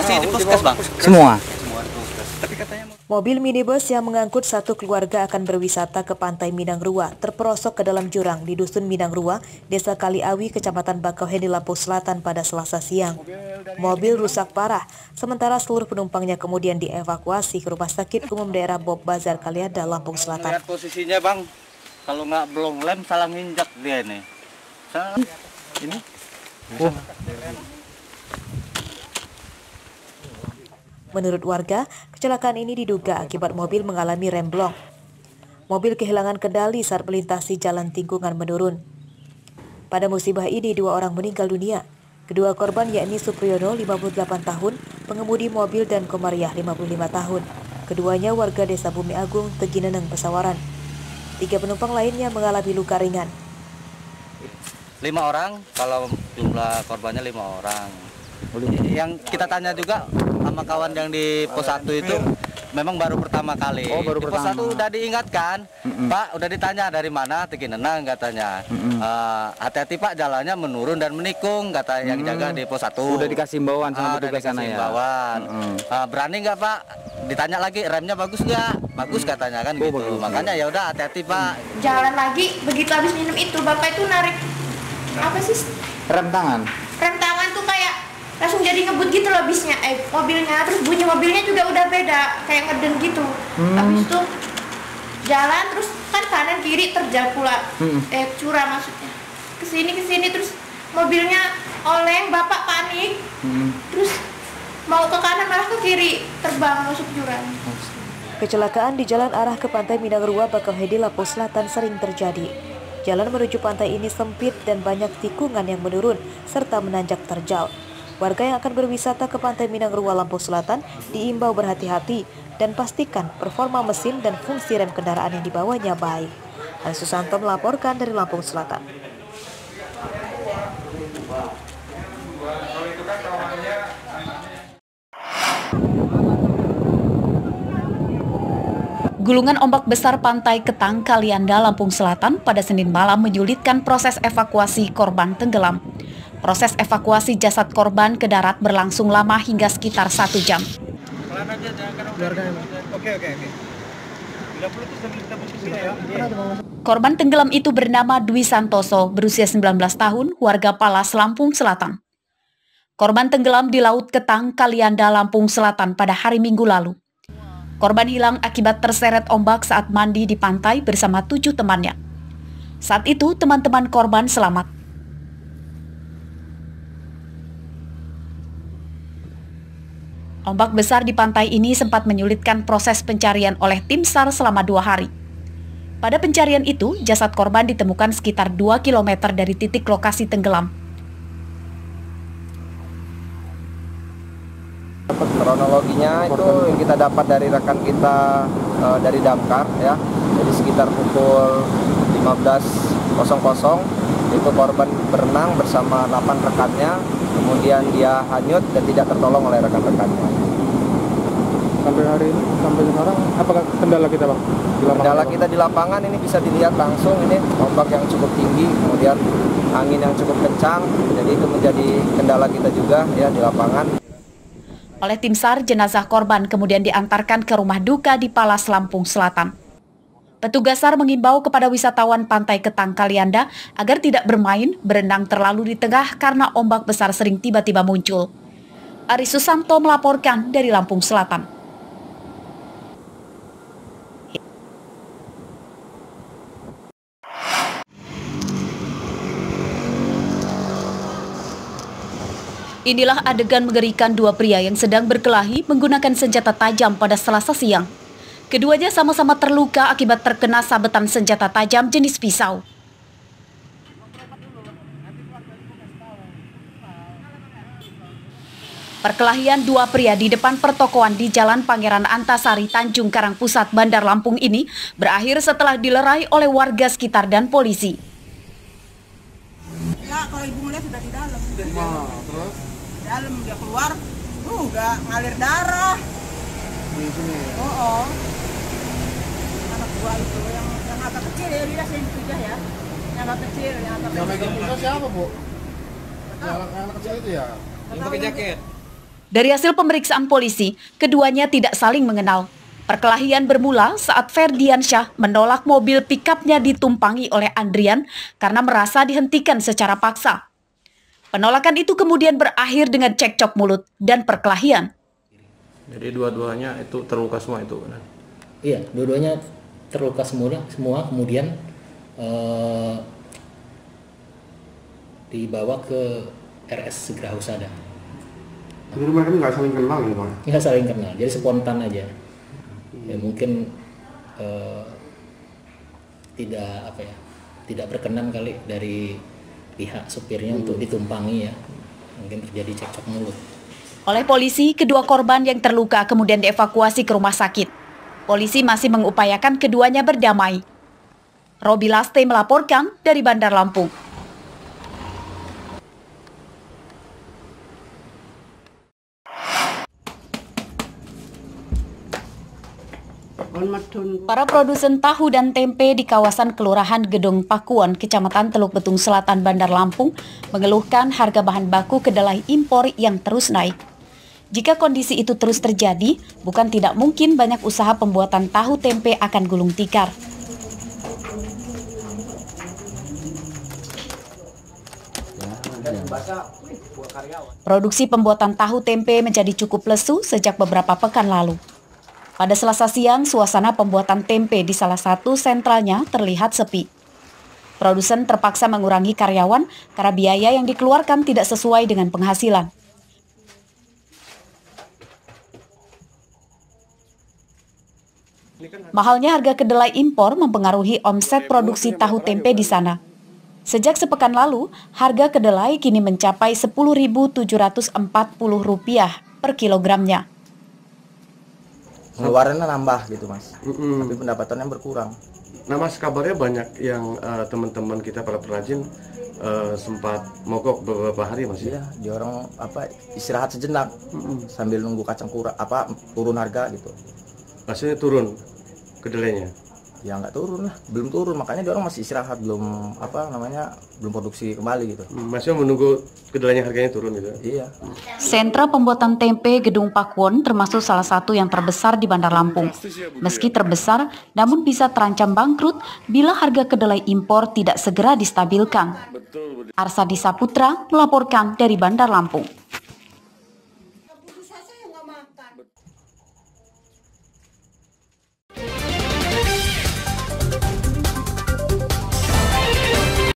Masih di puskes, Bang? Semua. Tapi katanya mobil minibus yang mengangkut satu keluarga akan berwisata ke Pantai Minangrua terperosok ke dalam jurang di Dusun Minangrua, Desa Kaliawi, Kecamatan Bakauheni, Lampung Selatan pada Selasa siang. Mobil rusak parah, sementara seluruh penumpangnya kemudian dievakuasi ke Rumah Sakit Umum Daerah Bob Bazar Kalianda, Lampung Selatan. lihat posisinya, Bang. Kalau nggak belum lem, salah nginjak dia nih. Ini. Menurut warga, kecelakaan ini diduga akibat mobil mengalami remblong. Mobil kehilangan kendali saat melintasi jalan tikungan menurun. Pada musibah ini, 2 orang meninggal dunia. Kedua korban yakni Supriyono, 58 tahun, pengemudi mobil, dan Komariah, 55 tahun. Keduanya warga Desa Bumi Agung, Tegineneng, Pesawaran. 3 penumpang lainnya mengalami luka ringan. 5 orang, kalau jumlah korbannya 5 orang. Yang kita tanya juga sama kawan yang di pos 1 itu memang baru pertama kali. Oh, baru di pos pertama. 1 udah diingatkan, Pak, udah ditanya dari mana, Tegineneng katanya. Hati-hati Pak, jalannya menurun dan menikung, kata yang jaga di pos 1. Udah dikasih imbauan sama petugas sana ya? Imbauan. Berani nggak Pak? Ditanya lagi, remnya bagus nggak? Bagus katanya kan gitu. Bagus. Makanya ya udah hati-hati Pak. Jalan lagi, begitu habis minum itu bapak itu narik apa sih, Rem tangan. rem tangan tuh kayak langsung jadi ngebut gitu loh bisnya, mobilnya. Terus bunyi mobilnya juga udah beda, kayak ngeden gitu. Habis itu jalan terus kan kanan kiri terjal pula, curah maksudnya. Kesini terus mobilnya oleng, bapak panik. Terus mau ke kanan malah ke kiri, terbang masuk jurang. Kecelakaan di jalan arah ke Pantai Minangrua, Bakauheni, Lampung Selatan sering terjadi. Jalan menuju pantai ini sempit dan banyak tikungan yang menurun serta menanjak terjal. Warga yang akan berwisata ke Pantai Minangrua, Lampung Selatan diimbau berhati-hati dan pastikan performa mesin dan fungsi rem kendaraan yang dibawanya baik. Ani Susanto melaporkan dari Lampung Selatan. Gulungan ombak besar Pantai Ketang, Kalianda, Lampung Selatan pada Senin malam menyulitkan proses evakuasi korban tenggelam. Proses evakuasi jasad korban ke darat berlangsung lama hingga sekitar 1 jam. Korban tenggelam itu bernama Dwi Santoso, berusia 19 tahun, warga Palas, Lampung Selatan. Korban tenggelam di Laut Ketang, Kalianda, Lampung Selatan pada hari Minggu lalu. Korban hilang akibat terseret ombak saat mandi di pantai bersama 7 temannya. Saat itu, teman-teman korban selamat. Ombak besar di pantai ini sempat menyulitkan proses pencarian oleh tim SAR selama 2 hari. Pada pencarian itu, jasad korban ditemukan sekitar 2 km dari titik lokasi tenggelam. Kronologinya itu yang kita dapat dari rekan kita dari damkar ya. Jadi sekitar pukul 15.00 itu korban berenang bersama 8 rekannya, kemudian dia hanyut dan tidak tertolong oleh rekan-rekannya. Sampai hari ini, sampai sekarang, apakah kendala kita Bang? Kendala kita di lapangan ini bisa dilihat langsung, ini ombak yang cukup tinggi, kemudian angin yang cukup kencang, jadi itu menjadi kendala kita juga ya di lapangan. Oleh tim SAR, jenazah korban kemudian diantarkan ke rumah duka di Palas, Lampung Selatan. Petugas SAR mengimbau kepada wisatawan Pantai Ketang, Kalianda agar tidak bermain, berenang terlalu di tengah karena ombak besar sering tiba-tiba muncul. Ari Susanto melaporkan dari Lampung Selatan. Inilah adegan mengerikan 2 pria yang sedang berkelahi menggunakan senjata tajam pada Selasa siang. Keduanya sama-sama terluka akibat terkena sabetan senjata tajam jenis pisau. Perkelahian 2 pria di depan pertokoan di Jalan Pangeran Antasari, Tanjung Karang Pusat, Bandar Lampung ini berakhir setelah dilerai oleh warga sekitar dan polisi. Ya, kalau ibu melihat sudah di dalam. Terus? Di dalam dia keluar, nggak ngalir darah. Di sini. Oh. Anak gua itu yang agak kecil ya, dia sensitif ya. Yang agak kecil, yang agak kecil. Yang megang pisau siapa, Bu? Yang anak kecil itu ya? Yang pakai jaket. Dari hasil pemeriksaan polisi, keduanya tidak saling mengenal. Perkelahian bermula saat Ferdiansyah menolak mobil pikapnya ditumpangi oleh Andrian karena merasa dihentikan secara paksa. Penolakan itu kemudian berakhir dengan cekcok mulut dan perkelahian. Jadi dua-duanya itu terluka semua itu? Iya, dua-duanya terluka semua kemudian dibawa ke RS Segera Husada. Jadi mereka nggak saling kenal ya Pak? Nggak saling kenal, jadi spontan aja. Ya mungkin tidak berkenan kali dari pihak supirnya untuk ditumpangi ya. Mungkin terjadi cekcok mulut. Oleh polisi, kedua korban yang terluka kemudian dievakuasi ke rumah sakit. Polisi masih mengupayakan keduanya berdamai. Robi Laste melaporkan dari Bandar Lampung. Para produsen tahu dan tempe di kawasan Kelurahan Gedong Pakuan, Kecamatan Teluk Betung Selatan, Bandar Lampung, mengeluhkan harga bahan baku kedelai impor yang terus naik. Jika kondisi itu terus terjadi, bukan tidak mungkin banyak usaha pembuatan tahu tempe akan gulung tikar. Produksi pembuatan tahu tempe menjadi cukup lesu sejak beberapa pekan lalu. Pada Selasa siang, suasana pembuatan tempe di salah satu sentralnya terlihat sepi. Produsen terpaksa mengurangi karyawan karena biaya yang dikeluarkan tidak sesuai dengan penghasilan. Mahalnya harga kedelai impor mempengaruhi omset produksi tahu tempe di sana. Sejak sepekan lalu, harga kedelai kini mencapai Rp10.740 per kilogramnya. Pengeluarannya nambah gitu Mas, tapi pendapatannya berkurang. Nah Mas, kabarnya banyak yang teman-teman kita para perajin sempat mogok beberapa hari Mas. Iya, dia orang istirahat sejenak sambil nunggu kacang turun harga gitu. Hasilnya turun kedelainya? Ya nggak turun lah, belum turun, makanya dia orang masih istirahat, belum belum produksi kembali gitu. Masih menunggu kedelainya harganya turun gitu? Iya. Sentra pembuatan tempe Gedung Pakuan termasuk salah satu yang terbesar di Bandar Lampung. Meski terbesar, namun bisa terancam bangkrut bila harga kedelai impor tidak segera distabilkan. Arsadi Saputra melaporkan dari Bandar Lampung.